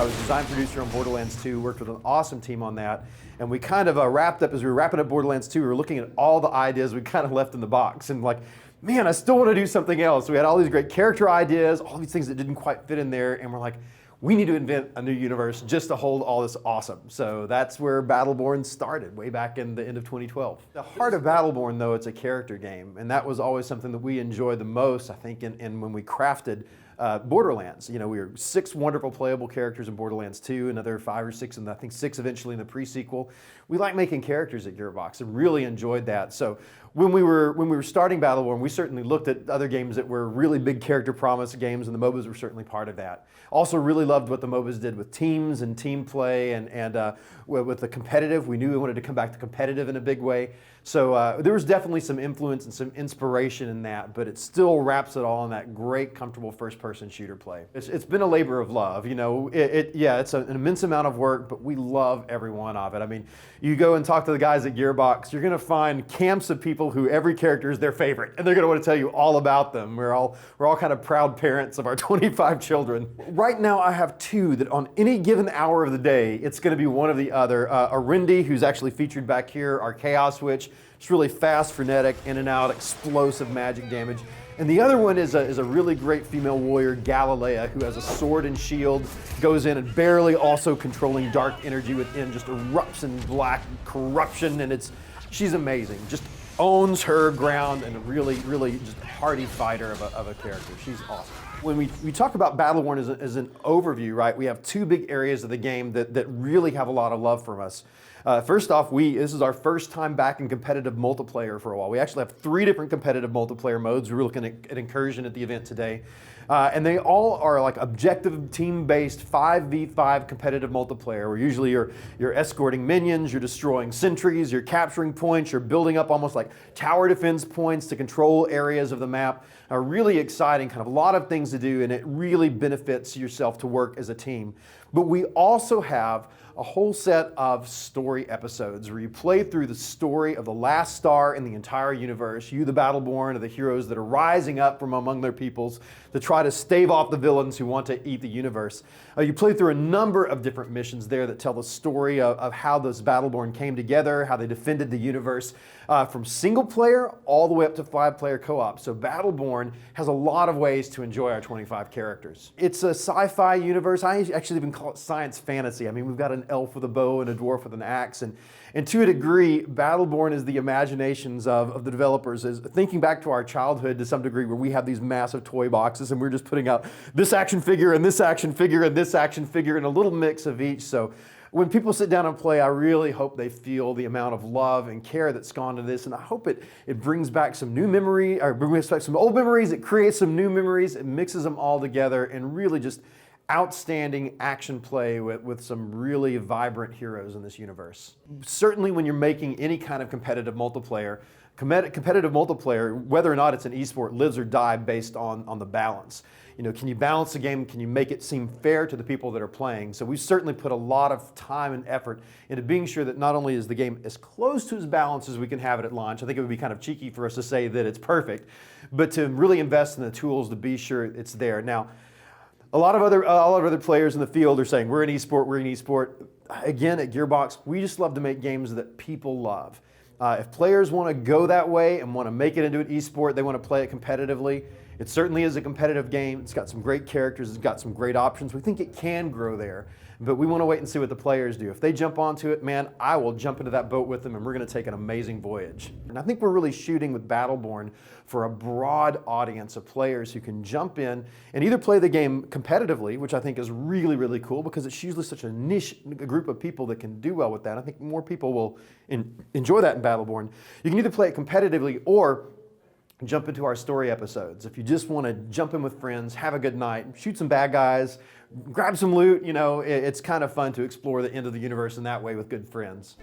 I was design producer on Borderlands 2, worked with an awesome team on that. And we kind of wrapped up, as we were wrapping up Borderlands 2, we were looking at all the ideas we kind of left in the box. And like, man, I still want to do something else. We had all these great character ideas, all these things that didn't quite fit in there. And we're like, we need to invent a new universe just to hold all this awesome. So that's where Battleborn started, way back in the end of 2012. The heart of Battleborn, though, it's a character game. And that was always something that we enjoyed the most, I think, in when we crafted Borderlands. You know, we were 6 wonderful playable characters in Borderlands 2, another 5 or 6, and I think 6 eventually in the pre-sequel. We like making characters at Gearbox and really enjoyed that. So when we were starting Battleborn, we certainly looked at other games that were really big character promise games, and the MOBAs were certainly part of that. Also really loved what the MOBAs did with teams and team play, and with the competitive. We knew we wanted to come back to competitive in a big way. So there was definitely some influence and some inspiration in that, but it still wraps it all in that great, comfortable first-person shooter play. It's been a labor of love, you know. Yeah, it's an immense amount of work, but we love every one of it. I mean, you go and talk to the guys at Gearbox, you're gonna find camps of people who every character is their favorite, and they're gonna want to tell you all about them. We're all kind of proud parents of our 25 children. Right now, I have 2 that on any given hour of the day, it's gonna be one or the other. Arindy, who's actually featured back here, our Chaos Witch. It's really fast, frenetic, in and out, explosive magic damage. And the other one is a really great female warrior, Galilea, who has a sword and shield, goes in and barely also controlling dark energy within, just erupts in black corruption, and she's amazing. Just owns her ground, and a really, really just hardy fighter of a character. She's awesome. When we talk about Battleborn as an overview, right, we have 2 big areas of the game that really have a lot of love from us. First off, this is our first time back in competitive multiplayer for a while. We actually have 3 different competitive multiplayer modes. We're looking at Incursion at the event today. And they all are like objective, team-based 5v5 competitive multiplayer, where usually you're escorting minions, you're destroying sentries, you're capturing points, you're building up almost like tower defense points to control areas of the map. Really exciting, kind of a lot of things to do, and it really benefits yourself to work as a team. But we also have a whole set of story episodes where you play through the story of the last star in the entire universe. You, the Battleborn, are the heroes that are rising up from among their peoples to try to stave off the villains who want to eat the universe. You play through a number of different missions there that tell the story of how those Battleborn came together, how they defended the universe, from single player all the way up to 5-player co-op. So Battleborn has a lot of ways to enjoy our 25 characters. It's a sci-fi universe. I actually even call it science fantasy. I mean, we've got an elf with a bow and a dwarf with an axe, and to a degree, Battleborn is the imaginations of the developers, is thinking back to our childhood to some degree, where we have these massive toy boxes and we're just putting out this action figure and this action figure and this action figure and a little mix of each. So when people sit down and play, I really hope they feel the amount of love and care that's gone to this, and I hope it brings back some new memory, or brings back some old memories, it creates some new memories, it mixes them all together, and really just outstanding action play with some really vibrant heroes in this universe. Certainly when you're making any kind of competitive multiplayer, whether or not it's an esport, lives or die based on the balance. You know, can you balance the game? Can you make it seem fair to the people that are playing? So we certainly put a lot of time and effort into being sure that not only is the game as close to as balanced as we can have it at launch, I think it would be kind of cheeky for us to say that it's perfect, but to really invest in the tools to be sure it's there. Now, a lot of other players in the field are saying, we're an esport. Again, at Gearbox, we just love to make games that people love. If players want to go that way and want to make it into an esport, they want to play it competitively, it certainly is a competitive game. It's got some great characters, it's got some great options. We think it can grow there, but we want to wait and see what the players do. If they jump onto it, man, I will jump into that boat with them, and we're going to take an amazing voyage. And I think we're really shooting with Battleborn for a broad audience of players who can jump in and either play the game competitively, which I think is really, really cool, because it's usually such a niche group of people that can do well with that. I think more people will enjoy that in Battleborn. You can either play it competitively or jump into our story episodes. If you just want to jump in with friends, have a good night, shoot some bad guys, grab some loot, you know, it's kind of fun to explore the end of the universe in that way with good friends.